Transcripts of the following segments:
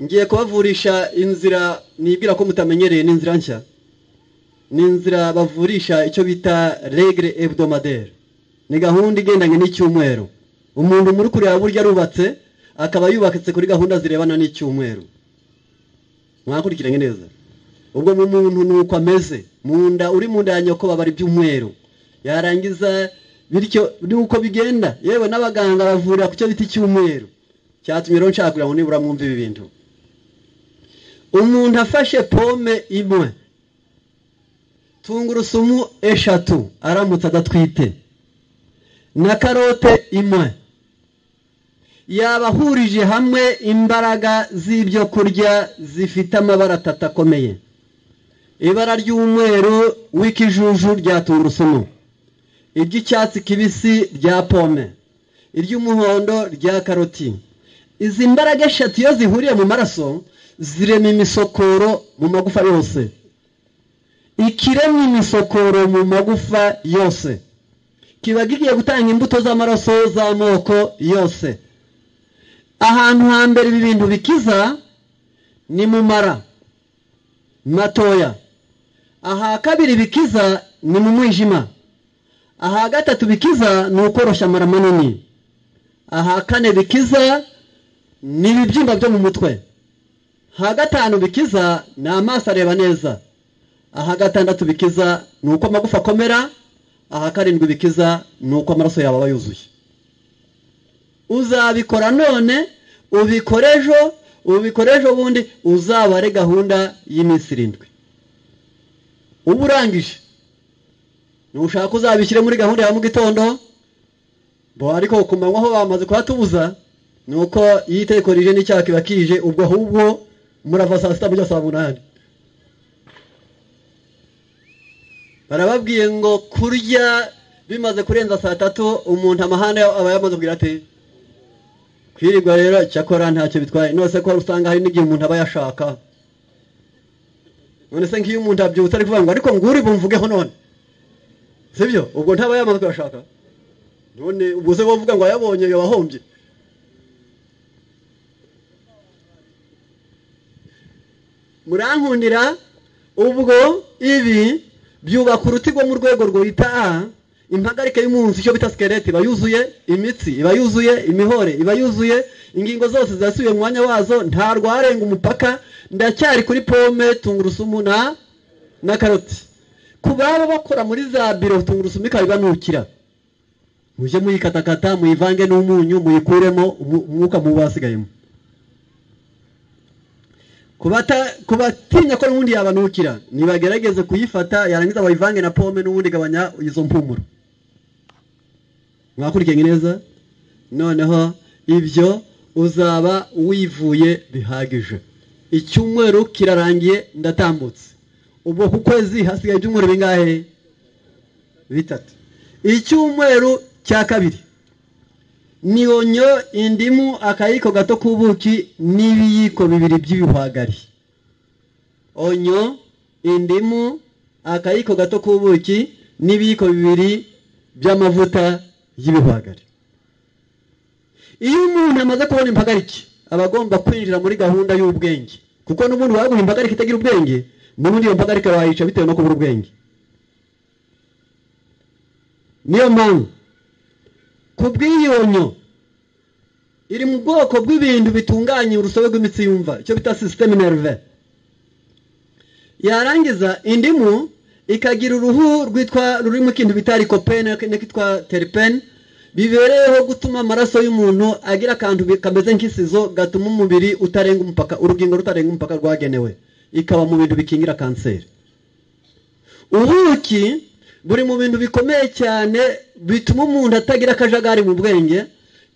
ngiye kubavurisha inzira nibwira ko mutamenyereye n'inzira nshya. Ni inzira bavurisha icyo bita règle hebdomadaire. Ni gahunda igendanye n'icyumweru. Umuntu muri kureba burya arubatse akaba yubakitse kuri gahunda zirebana n'icyumweru. Mwakurikiranye neza. Ubwo mu muntu nuko ameze. Munda uri munda ya nyoko babari by'umweru. Yarangiza bityo nuko bigenda. Yewe n'abaganga bavurira ku cyo bita icyumweru. Cyatumye rero nshaka ngo nibura mwumva ibi bintu. Umuntu afashe pome imwe, tungurusumu eshatu aramutse adatwite, na karote imwe, yabahurije hamwe imbaraga z'ibyo kurya zifite amabara atatu akomeye. Ibara ry'umweru w'ikijuju rya tungurusumu, iry'icyatsi kibisi rya pome, iry'umuhondo rya karoti. Izi mbaraga eshatu iyo zihuriye mu maraso zirema imisokoro mu magufa yose. Ikiremye imisokoro mu magufa yose kiba gigiye gutanga imbuto z'amaraso z'amoko yose. Ahantu hambere ibi bintu bikiza ni mu mara matoya. Aha kabiri bikiza ni mu mwijima. Aha gatatu bikiza ni ukoroshya amara manini. Aha kane bikiza ni ibibyimba byo mu mutwe. Aha gatanu bikiza ni amaso areba neza. Aha gatandatu bikiza ni uko amagufa akomera. Aha karindwi bikiza ni uko amaraso yawe aba yuzuye. Uzabikora none, ubikorejo bundi uzabare gahunda y'iminsi 7. Ubu urangije nushaka uzabishyire muri gahunda ya mu gitondo. Bo ariko kumanywa aho bamaze kuhatubuza nuko yiteko rije n'icyaha kibakije, ubwo ahubwo murava saa 6 mujya saa 8. Barababwiye ngo kurya bimaze kurenza saa 3 umuntu amahane aba yamaze kugira ate kwirirwa. Rero cyakora ntacyo bitwaye. Nose ko usanga hari n'igihe umuntu aba yashaka. None se nk'iyo umuntu abyutse ari kuvuga ngo ariko nguri bumvugeho none, sibyo? Ubwo ntaba yamaze kuyashaka. None ubuze bavuga ngo yabonye yabahombye. Murankundira ubwo ibi byubaka urutigo mu rwego rwita impagarike y'umunsi, cyo bita skeleti iba yuzuye, imitsi iba yuzuye, imihore iba yuzuye, ingingo zose zasubiye mu mwanya wazo, nta rwarenga umupaka. Ndacyari kuri pome, tungurusumu na karoti. Kubaba bakora muri za biro tungurusumu ikabibanukira, muje muyikatakata muyivange n'umunyu muyikuremo umwuka mu basigayemo. Kubatinya ko n'ubundi yabanukira nibagerageze kuyifata, yarangiza bayivange na pome n'ubundi gabanya izo mpumuro. Mwakurikiranye neza? Noneho ibyo uzaba wivuye bihagije. Icyumweru kirarangiye ndatambutse. Ubwo ku kwezi hasigaye ibyumweru bingahe? 3. Icyumweru cya kabiri ni onyo, indimu, akayiko gato k'ubuki n'ibiyiko 2 by'ibihwagari. Onyo, indimu, akayiko gato k'ubuki n'ibiyiko 2 by'amavuta y'ibihwagari. Iyo umuntu amaze kubona impagarike aba agomba kwinjira muri gahunda y'ubwenge, kuko n'umuntu waguha impagarike itagira ubwenge n'ubundi iyo mpagarike wayica bitewe no kubura ubwenge. Niyo mpamvu kubw'iyonyo iri mu bwoko bw'ibintu bitunganya urusobe rw'imitsi yumva, icyo bita système nerveux. Yarangiza indimu ikagira uruhu rurimo ikintu bita lycopene n'ikitwa terpene, bibereyeho gutuma amaraso y'umuntu agira akantu kameze nk'isizo gatuma umubiri utarenga umupaka, urugingo rutarenga umupaka rwagenewe, ikaba mu bintu bikingira kanseri. Ubuki buri mu bintu bikomeye cyane bituma umuntu atagira akajagari mu bwenge,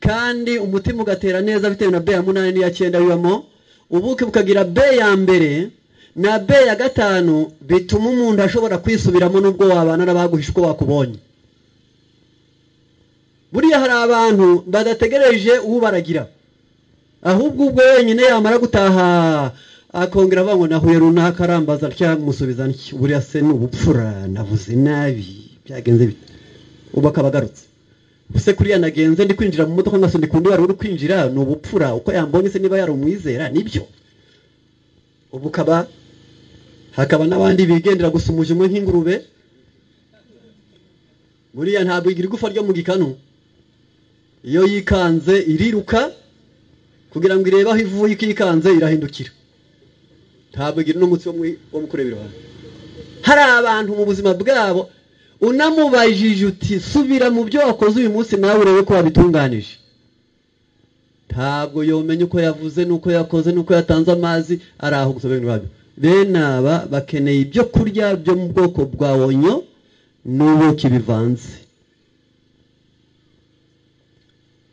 kandi umutima ugatera neza bitewe na B ya 8 n'iya 9 bibamo. Ubuki bukagira B ya mbere na B ya 5 bituma umuntu ashobora kwisubiramo nubwo wabana n'abaguhisha uko bakubonye. Buriya hari abantu badategereje ubaragira, ahubwo ubwo wenyine yamara gutaha akongera avuga ngo nahuye runaka arambaza cyangwa musubiza niki, buriya se n'ubupfura navuze nabi byagenze bite, ubaka bagarutse. Use kuriya nagenze ndi kwinjira mu modoka ngaso ndikundi wari uri kwinjira n'ubupfura, uko yambonye se niba yari umwizera nibyo. ubukaba hakaba n'abandi bigendera gusa umujumwe nk'ingurube buriya ntabwo igira igufa ryo mu gikanu iyo yikanze iriruka kugira ngo irebe aho ivuye ikikanze irahindukira ntabwo igira n'umutsi wo mu kurebera iruhande hari abantu mu buzima bwabo unamubajije uti subira mu byo wakoze uyu munsi nawe urebe ko wabitunganije ntabwo yomenya uko yavuze n'uko yakoze n'uko yatanze amazi ari aho gusa bene aba bakeneye ibyo kurya byo mu bwoko bwa onyo n'ubuki bivanze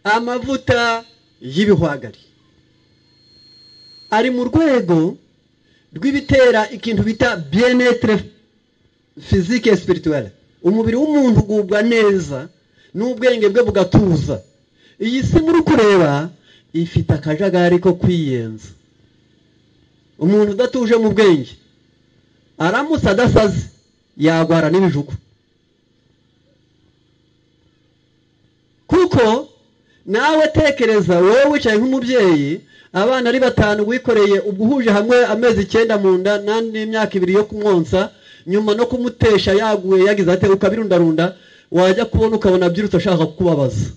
amavuta y'ibihwagari ari mu rwego rw'ibitera ikintu bita bien-être physique et spirituelle umubiri w'umuntu ugubwa neza n'ubwenge bwe bugatuza iyi si muri kureba ifite akajagari ko kwiyenza umuntu udatuje mu bwenge aramutse adasaze yagwara n'ibijugu kuko nawe tekereza wowe wicaye nk'umubyeyi abana ari 5 wikoreye ubuhuje hamwe amezi 9 mu nda n'imyaka 2 yo kumwonsa nyuma no kumutesha yaguye yagize ate ukabirundarunda wajya kubona ukabona byirutse ashaka kukubabaza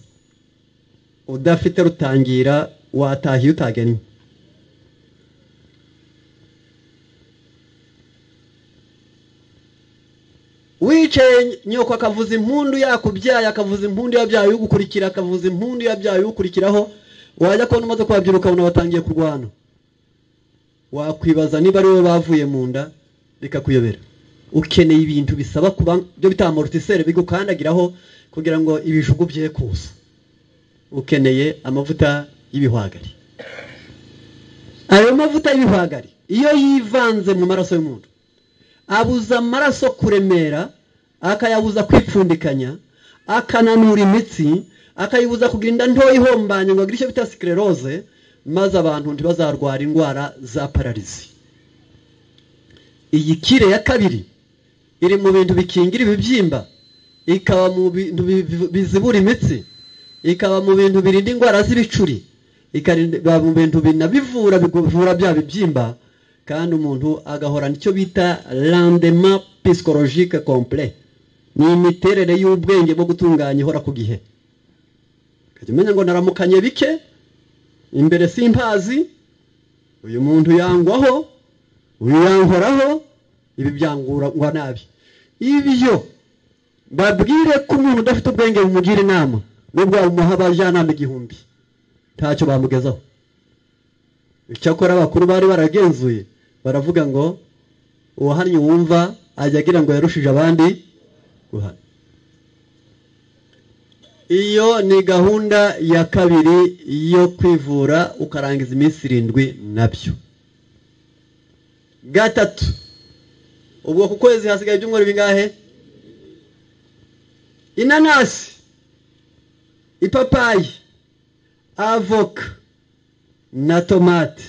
udafite rutangira watahiye utagennye wicaye nyoko akavuza impundu yakubyaye akavuza impundu yabyaye ugukurikira akavuza impundu yabyaye ukurikiraho wajya kubona umaze kwabyira ukabona batangiye kurwana wakwibaza niba ari we bavuye mu nda bikakuyobera ukeneye ibintu bisaba kuba byo bita amortisseur bigukandagiraho kugira ngo ibijugu bye kuza ukeneye amavuta y'ibihwagari ayo mavuta y'ibihwagari iyo yivanze mu maraso y'umuntu abuza amaraso kuremera akayabuza kwipfundikanya akananura imitsi akayibuza kugira inda ntoya ihombanye ngo agire icyo bita sclerose maze abantu ntibazarwara indwara za pararizi iyi kire ya kabiri iri mu bintu bikingira ibibyimba ikaba mu bintu bizibura imitsi ikaba mu bintu birinda indwara z'ibicuri ikaba mu bintu binabivura bivura bya bibyimba kandi umuntu agahorana icyo bita rendement psychologique complet ni imiterere y'ubwenge bwo gutunganya ihora ku gihe kajya umenya ngo naramukanye bike imbere simpazi uyu muntu yangwaho uyu yankoraho ibi byangurwa nabi ibyo babwire ko umuntu udafite ubwenge bumugira inama nubwo bamuha abajyanama 1000 ntacyo bamugezaho icyakora abakuru bari baragenzuye baravuga ngo uwahannye wumva ajya agira ngo yarushije abandi guhana iyo ni gahunda ya kabiri yo kwivura ukarangiza iminsi 7 nabyo gatatu ubwo ku kwezi hasigaye ibyumweru bingahe inanasi ipapayi avoka na tomate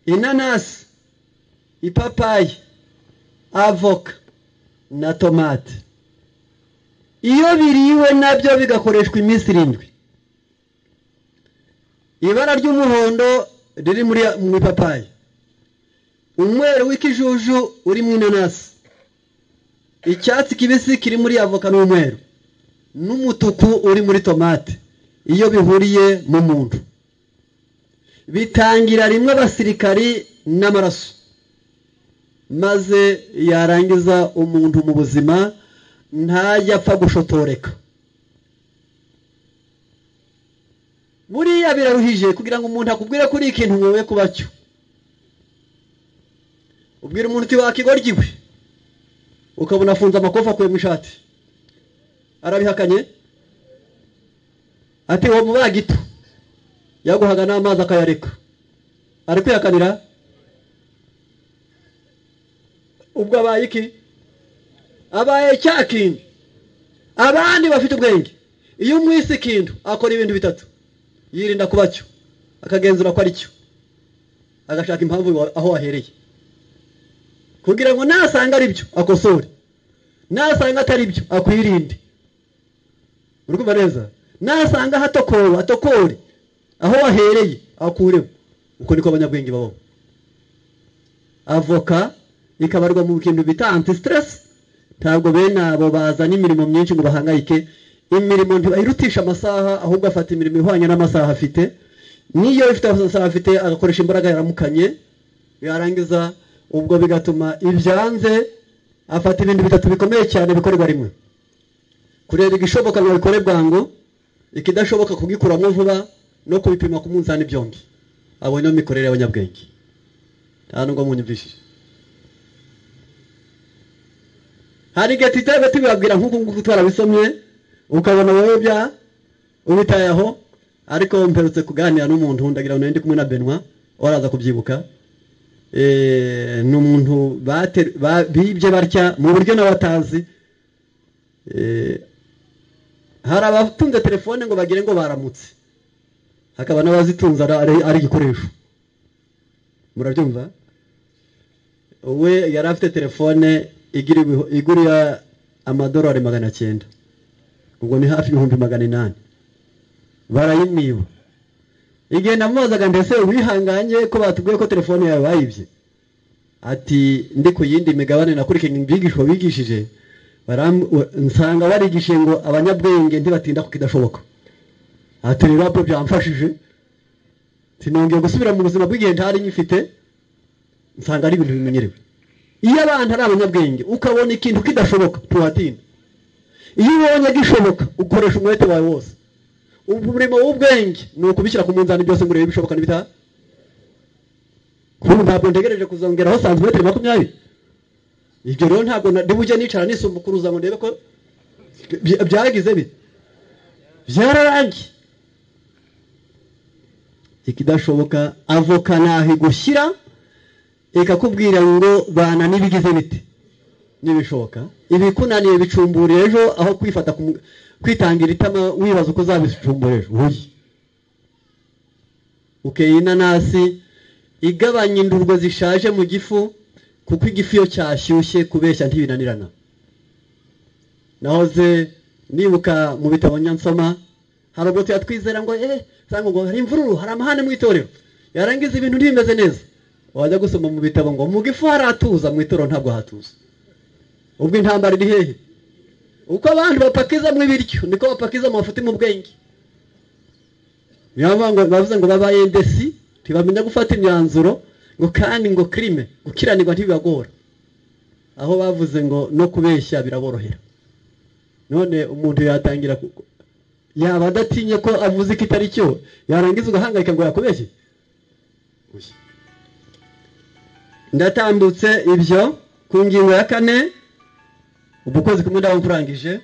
inanasi ipapayi avoka na tomate iyo biriwe nabyo bigakoreshwa iminsi 7 ibara ry'umuhondo riri mu ipapayi umweru w'ikijuju uri mu inanasi icyatsi kibisi kiri muri avoka n'umweru n'umutuku uri muri tomate iyo bihuriye mu muntu bitangira rimwe abasirikari n'amaraso maze yarangiza umuntu mu buzima ntajya apfa gushotoreka buriya biraruhije kugira ngo umuntu akubwire kuri ikintu wowe kuba cyo ubwira umuntu uti wakigoryiwe ukabona afunze amakofa akuye mu ishati arabihakanye ati uwo mubagito yaguhaga n'amazi akayareka ari kwihakanira ubwo abaye iki abaye cya kintu abandi bafite ubwenge iyo umwisi ikintu akora ibintu 3 yirinda kuba cyo akagenzura ko ari cyo agashaka impamvu aho wahereye kugira ngo nasanga ari byo akosore nasanga atari byo akwirinde urumva neza nasanga atokore aho wahereye akuremo uko niko abanyabwenge babaho avoka ikabarwa mu kintu bita anti stress. Ntabwo bene abo bazana imirimo myinshi ngo bahangayike. Imirimo ntibayirutisha amasaha, ahubwo afata imirimo ihwanye n'amasaha afite. Niyo ifite amasaha afite agakoresha imbaraga yaramukanye, yarangiza ubwo bigatuma ibyanze afata ibintu bitatu bikomeye cyane bikorerwa rimwe. Kureba igishoboka ngo bikore bwangu, ikidashoboka kugikuramo vuba no kubipima ku munzani byombi. Abo niyo mikorere y'abanyabwenge. Hano ngo munyumvishije. Hari igihe tutaba tubabwira nk'uko gutwara bisomye ukabona wowe bya ubitayeho, ariko mperutse kuganira n'umuntu ndagira ngo ndi kumwe na Benwa waraza kubyibuka. N'umuntu bibye barya mu buryo n'abatazi. Hari abatunze telefone ngo bagire ngo baramutse, hakaba n'abazitunze ari igikoresho. Murabyumva? We yari afite telefone igurira amadolari 900, ubwo ni hafi 800. Barayimiba. Igihe namubazaga ndetse wihanganye ko batubwiye ko telefone yawe bayibye, ati ndi ku yindi migabane nakurikiye imbigisho bigishije, nsanga barigishe ngo abanyabwenge ntibatinda kukidashoboka. Ati rero byo byamfashije, sinongeye gusubira mu buzima bw'igihe ntari nyifite, nsanga ari ibintu bimenyerewe. Iyo abantu ari abanyabwenge ukabona ikintu kidashoboka tuhatinda. Iyo ubonye gishoboka ukoresha umwete wawe wose. Umurimo w'ubwenge ni ukubishyira ku munzani byose ngo urebe bishoboka n'ibita. Kuko ntabwo ntegereje kuzongeraho santimetero 20. Ibyo rero ntabwo ndibujye nicara nisumbukuruza ngo ndebe ko byagize bite. Byararangiye. Ikidashoboka avoka nahi gushyira ikakubwira ngo bana nibigize bite. Nibishoboka ibikunaniye bicumbura ejo aho kwifata kwitangira itama wibaza uko zabicumbura ejo. Uyi inanasi igabanya indurwe zishaje mu gifu, kuko igifu yo cyashyushye kubeshya ntibinanirana. Nahoze nibuka mu bitabo nyansoma harubwo tuyatwizera ngo sanga ngo hari imvururu, hari amahane mu itorero, yarangiza ibintu ntibimeze neza. Wajya gusoma mu bitabo ngo mu gifu haratuza, mu itorero ntabwo hatuza. Ubwo intambara iri hehe? Uko abantu bapakiza mu ibiryo niko bapakiza amafuti mu bwenge. Ngo bavuze ngo babaye ndesi ntibamenya gufata imyanzuro, ngo kandi ngo crime gukiranirwa ntibibagora. Aho bavuze ngo no kubeshya biraborohera. None umuntu yatangira yaba adatinye ko avuze kitari cyo, yarangiza ugahangayika ngo yakubeshye. Ndatambutse ibyo ku ngingo ya 4. Ubukozi kumwe ndaho kurangije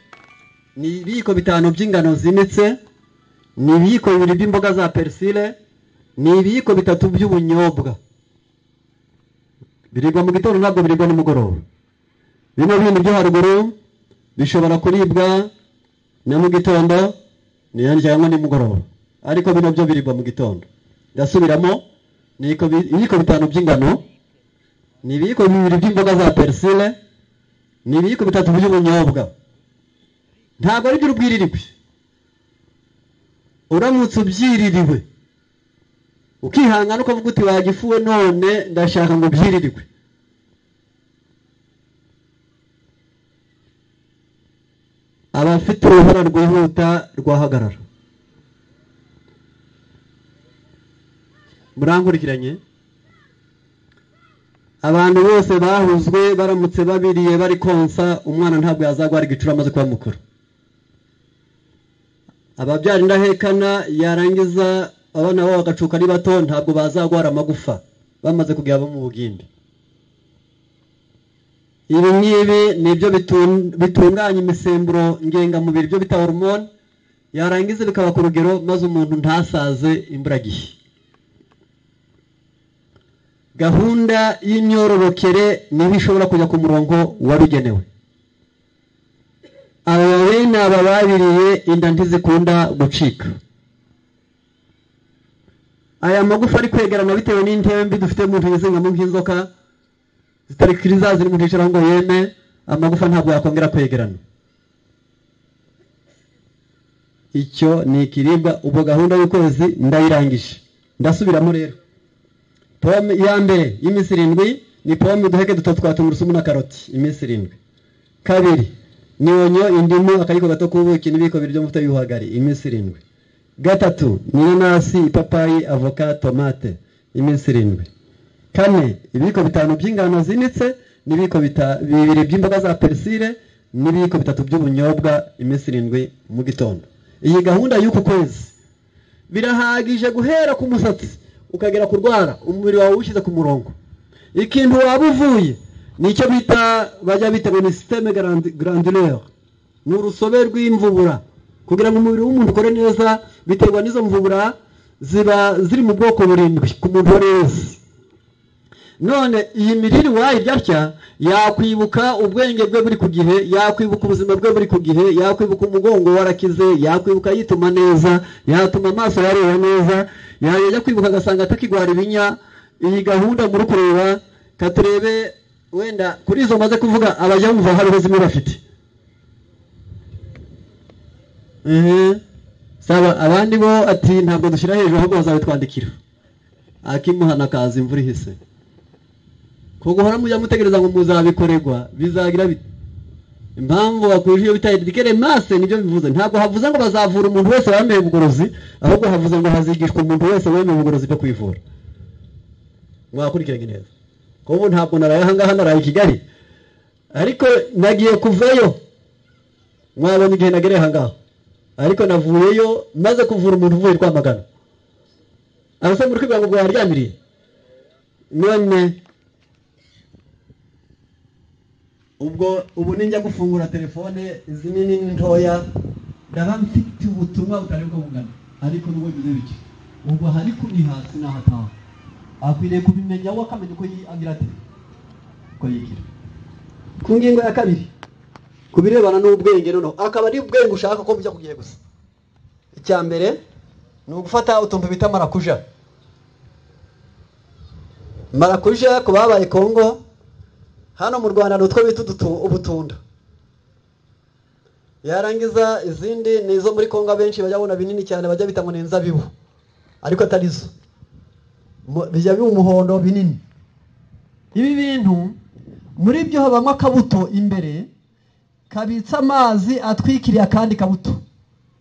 ni ibiko 5 by'ingano zimitse, ni ibiko 2 by'imboga za persile, ni ibiko 3 by'ubunyobwa. Biribwa mu gitondo ntabwo biribwa nimugoroba. Bino bintu byo haruguru bishobora kuribwa na mu gitondo cyangwa nimugoroba, ariko bino byo biribwa mu gitondo. Ndasubiramo, ni ibiko 5 by'ingano, ni ibiko 2 by'imboga za persile, ni ibiko 3 by'ubunyobwa. Ntabwo ari by'urubwirirwe. Uramutse ubyiririwe ukihangana ukavuga uti wagifuwe none ndashaka ngo byiririrwe, abafite uruhara rwihuta rwahagarara. Murankurikiranye? Abantu bose bahuzwe baramutse babiriye bari konsa, umwana ntabwo yazagwara igicura amaze kuba mukuru. Ababyara indahekana yarangiza abana babo bagacuka ari bato ntabwo bazagwara amagufa bamaze kugera mu bugimbi. Ibi ngibi nibyo bitunganya imisemburo ngengamubiri, byo bita hormone, yarangiza bikaba ku rugero maze umuntu ntasaze imburagihe. Gahunda y'imyororokere niho ishobora kujya ku murongo wabigenewe. Ababene aba babiriye inda ntizikunda gucika. Aya magufa ari kwegerana bitewe n'intebe mbi dufite mu ntizinga mu nk'inzoka zitari kiriza ziri mu ntishira ngo yeme, amagufa ntabwo yakongera kwegerana. Icyo ni ikiribwa. Ubwo gahunda y'ukwezi ndayirangije. Ndasubiramo rero. Pome ya mbere y'imisi 7 ni pome uduheke dutatu twa tungurusumu na karoti iminsi 7. Kabiri ni onyo, indimu, akayiko gato k'ubuki n'ibiko biryo muto y'ubuhagari iminsi 7. Gatatu ni inanasi, ipapayi, avoka, tomate iminsi 7. Kane ibiko 5 by'ingano zinitse n'ibiko 2 by'imboga za persile n'ibiko 3 by'ubunyobwa iminsi 7 mu gitondo. Iyi gahunda y'uku kwezi birahagije guhera ku musatsi ukagera kurwara umubiri wawe ushize ku murongo. Ikintu waba uvuye nicyo bita bajya bitewe ni systeme glandulaire, n'urusobe rw'imvubura, kugira ngo umubiri w'umuntu ukore neza biterwa n'izo mvubura ziba ziri mu bwoko 7 ku muntu wese. None iyi miriri wayirya yakwibuka ubwenge bwe buri ku gihe, yakwibuka ubuzima bwe buri ku gihe, yakwibuka umugongo warakize, yakwibuka yituma neza, yatuma amaso yareba neza, yajya kwibuka agasanga atakigwara ibinya. Iyi gahunda muri kureba katurebe wenda kuri izo maze kuvuga abajya bumva hariho zimwe bafite. Saba abandi bo ati ntabwo dushira hejuru ahubwo bazabitwandikira. Akimuhana kazi imvura ihise. Kuguhora mujya mutegereza ngo muzabikorerwa bizagira bite? Impamvu bakuje bita edikere masse nibyo bivuze. Ntabwo havuze ngo bazavura umuntu wese wameye ubugorozi, ahubwo havuze ngo hazigishwa umuntu wese wameye ubugorozi byo kwivura. Mwakurikiranye neza. Kuko ntabwo naraye hangaha naraye Kigali. Ariko nagiye kuvayo. Mwabonye igihe nagereye hangaha. Ariko navuyeyo maze kuvura umuntu uvuye Rwamagana. Arasa muri kwibanga ngo yaryamiriye. None ubu ninjya gufungura telefone izi nini ntoya ndaba mfite ubutumwa butariko bungana, ariko n'ubwo bize biki ubwo hari kuri hasi na hataha akwiriye kubimenya wo akamenya ko agira ati ko yigira. Ku ngingo ya kabiri kubirebana n'ubwenge, nono akaba ari ubwenge ushaka ko bijya kugiye gusa. Icya mbere ni ugufata utumva bita marakuja. Marakuja ku babaye Kongo, hano mu Rwanda nutwo bita ubutunda. Yarangiza izindi nizo muri Kongo benshi bajya bona binini cyane bajya bita ngo n'inzabibu, ariko atarizo bijya umuhondo binini. Ibi bintu muri byo habamo akabuto imbere kabitsa amazi atwikiriye akandi kabuto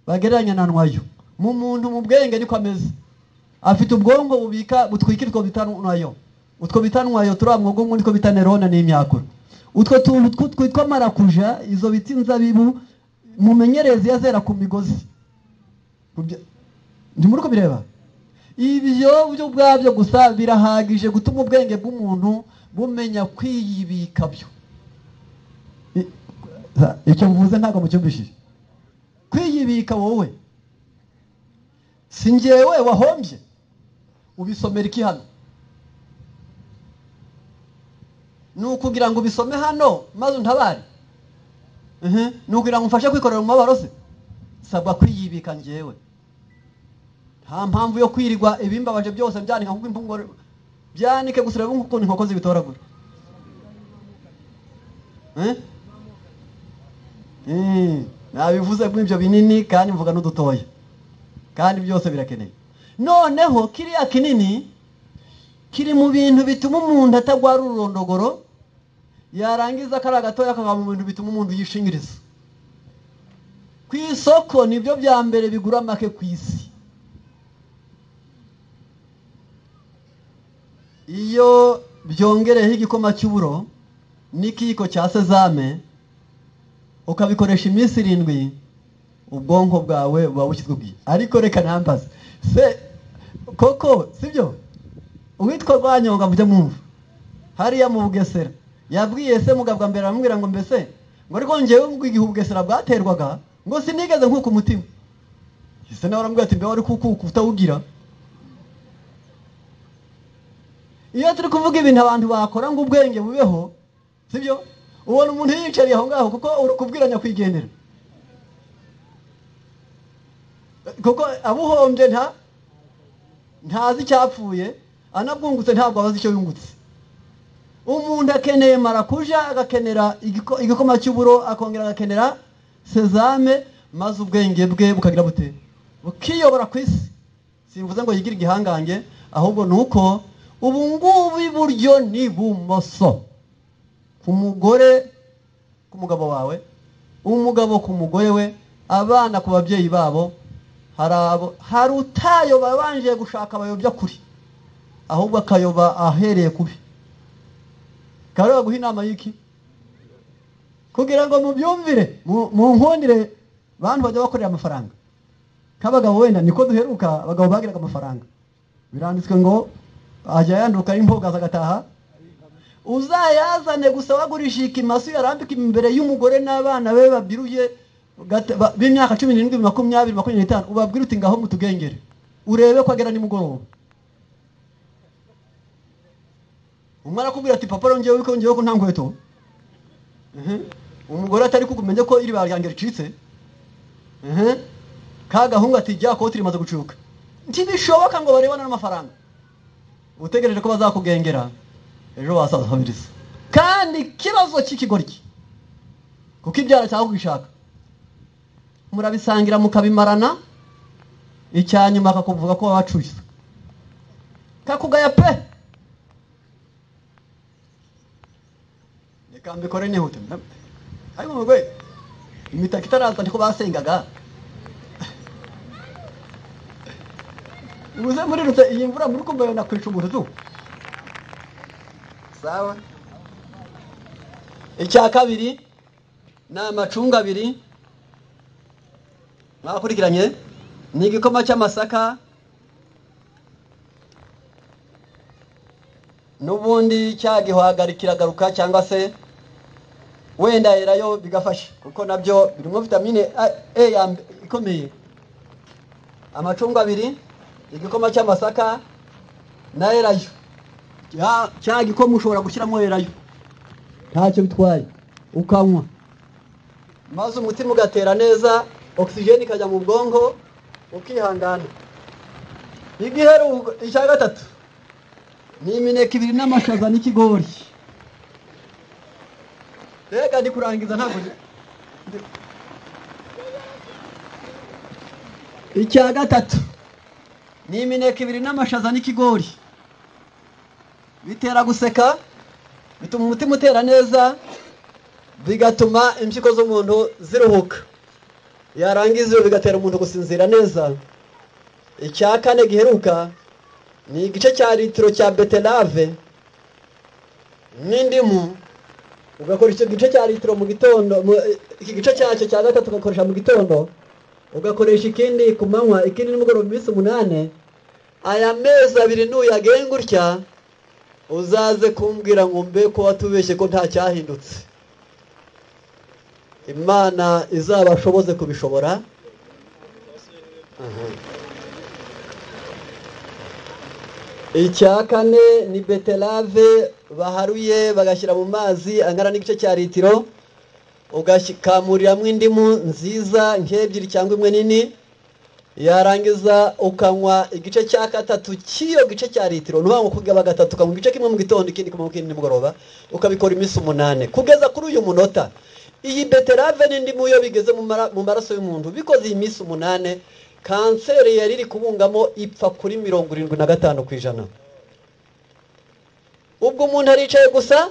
bagereranya na nwayo. Mu muntu mu bwenge niko ameze, afite ubwonko bubika butwikirwa bitanwayo. Utwo bitanwayo turamwogo ngo niko bita neurone n'imyakuro. Utwo tuntu twitwa marakuja, izo biti inzabibu mumenyereze yazera ku migozi. Ndi muri ko bireba. Ibyo byo bwabyo gusa birahagije gutuma ubwenge bw'umuntu bumenya kwiyibika byo. Icyo mvuze ntago mucyumvishije. Kwiyibika wowe singewe wahombye ubisomera iki hano? Nukugira ngo bisome hano maze untabare. Nukugira ngo mfashe kwikorera mu mabaro se? Sabwa kwiyibika ngewe. Nta mpamvu yo kwirirwa ibimbabaje byose byanika nkuko impungo byanike gusura nkuko inkoko zibitoragura. Nabivuze bw'ibyo binini kandi mvuga n'udutoya. Kandi byose birakeneye. Noneho kiriya kinini kiri mu bintu bituma umuntu atagwara ururondogoro, yarangiza kara gatoya kava mu bintu bituma umuntu yishingiriza. Ku isoko nibyo bya mbere bigura make ku isi. Iyo byongereho igikoma cy'uburo n'ikiko cya sezame ukabikoresha iminsi 7, ubwonko bwawe buba bushyizwe bwiza. Ariko reka nambaze se koko sibyo uwitwa Rwanyonga mujya mwumva hariya mu Bugesera yabwiye se mugabwa mbere aramubwira ngo mbese ngo ariko ngewe ngo igihe Bugesera bwaterwaga ngo sinigeze nkuko umutima. Ise nawe aramubwira ati mbe wari kuko utawugira. Iyo turi kuvuga ibintu abantu bakora ngo ubwenge bubeho sibyo ubona umuntu yicariye aho ngaho kuko uri kubwiranya kwigendera. Kuko abuhombye ntazi cyapfuye, anabwungutse ntabwo abazi icyo yungutse. Umuntu akeneye marakuja, agakenera igikoma cy'uburo, akongera agakenera sezame, maze ubwenge bwe bukagira bute bukiyobora ku isi. Simvuze ngo yigira igihangange, ahubwo nuko ubu ngubu iburyo n'ibumoso, ku mugore ku mugabo wawe, umugabo ku mugore we, abana ku babyeyi babo. Hari utayo babanje gushaka abayobya kuri, ahubwo akayoba ahereye kubi. Kareba guha inama y'iki kugira ngo mubyumvire, mu nkundire bantu bajya bakorera amafaranga. Kabagabo wenda niko duheruka, abagabo bagiraga amafaranga, biranditswe ngo ajya yanduka imboga zagataha. Uzayazane gusa wagurisha ikimasu yarambika imbere y'umugore n'abana be babiruye b'imyaka 17, 20, 25, ubabwira uti ngaho mutugengere urebe ko agera nimugoroba. Umara kubwira ati papa rongewe ko ngewe ko nta nkweto, umugore atari kugumenye ko iri baryange ricitse, kagahunga ati jya ko turimaze gucuka. Ntibishoboka ngo barebana n'amafaranga, utegereje ko bazakugengera ejo wasazahabiriza. Kandi kibazo cy'ikigoryi kuko ibyara cyangwa kwishaka murabisangira mukabimarana, icyanyuma akakuvuga ko wabacuye kakugaya pe. Reka mbikore nihute, ariko mugwe imitaka itaraza ndiko basengaga ubuze muri rute iyi mvura muri kumbaye nakwica umuntu tu sawa. Icya kabiri ni amacunga abiri mwakurikiranye, ni igikoma cy'amasaka n'ubundi cyagihwagari kiragaruka, cyangwa se wenda erayo bigafasha kuko nabyo birimo vitamine A ikomeye. Amacunga abiri, igikoma cy'amasaka na erayo. Cya gikoma ushobora gushyiramo erayo ntacyo bitwaye ukanywa, maze umutima ugatera neza, oxygen ikajya mu bwonko ukihangana. Igiheruka icya gatatu ni imineke 2 n'amashaza n'ikigori. Reka ndi kurangiza ntabwo. Icya gatatu ni imineke 2 n'amashaza n'ikigori. Bitera guseka, bituma umutima utera neza, bigatuma impyiko z'umuntu ziruhuka, yarangiza bigatera umuntu gusinzira neza. Icya kane giheruka ni igice cya litiro cya beterave n'indimu, ugakora icyo gice cya litiro mu gitondo, iki gice cyacyo cya gatatu ugakoresha mu gitondo, ugakoresha ikindi ku manywa, ikindi nimugoroba iminsi 8. Aya mezi 2 nuyagenga utya uzaze kumbwira ngo mbe ko watubeshye ko nta cyahindutse. Imana izabashoboze kubishobora. Icya kane ni beterave baharuye bagashyira mu mazi angana n'igice cya litiro, ugashikamuriramo indimu nziza nk'ebyiri cyangwa imwe nini, yarangiza ukanywa igice cya gatatu cy'iyo gice cya litiro. Nuhango kugaba gatatu ukanywa igice kimwe mu gitondo, ikindi kumwe kindi nimugoroba, ukabikora iminsi 8 kugeza kuri uyu munota. Iyi beterave n'indimu yo bigeze mu maraso y'umuntu, bikoze iyi minsi 8, kanseri yari iri kubungamo ipfa kuri 75%. Ubwo umuntu aricaye gusa,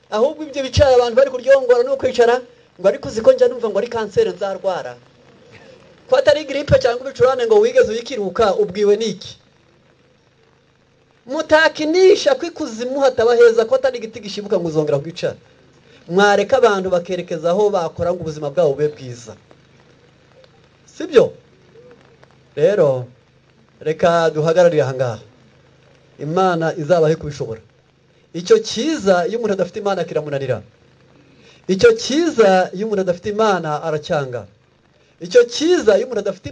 ahubwo ibyo bicaye abantu bari kuryongora no kwicara ngo ariko ziko njya numva ngo ari kanseri nzarwara. Ko atari gripe cyangwa ibicurane ngo wigeze uyikiruka, ubwiwe niki? Mutakinisha kwikuzimu hataba heza, ko atari igiti gishibuka ngo uzongera kwicara. Mwareka abantu bakerekeza aho bakora ngo ubuzima bwabo bube bwiza, sibyo? Rero reka duhagararire ahangaha, Imana izabahe kubishobora. Icyo cyiza iyo umuntu adafite Imana kiramunanira, icyo cyiza iyo umuntu adafite Imana aracyanga, icyo cyiza iyo umuntu adafite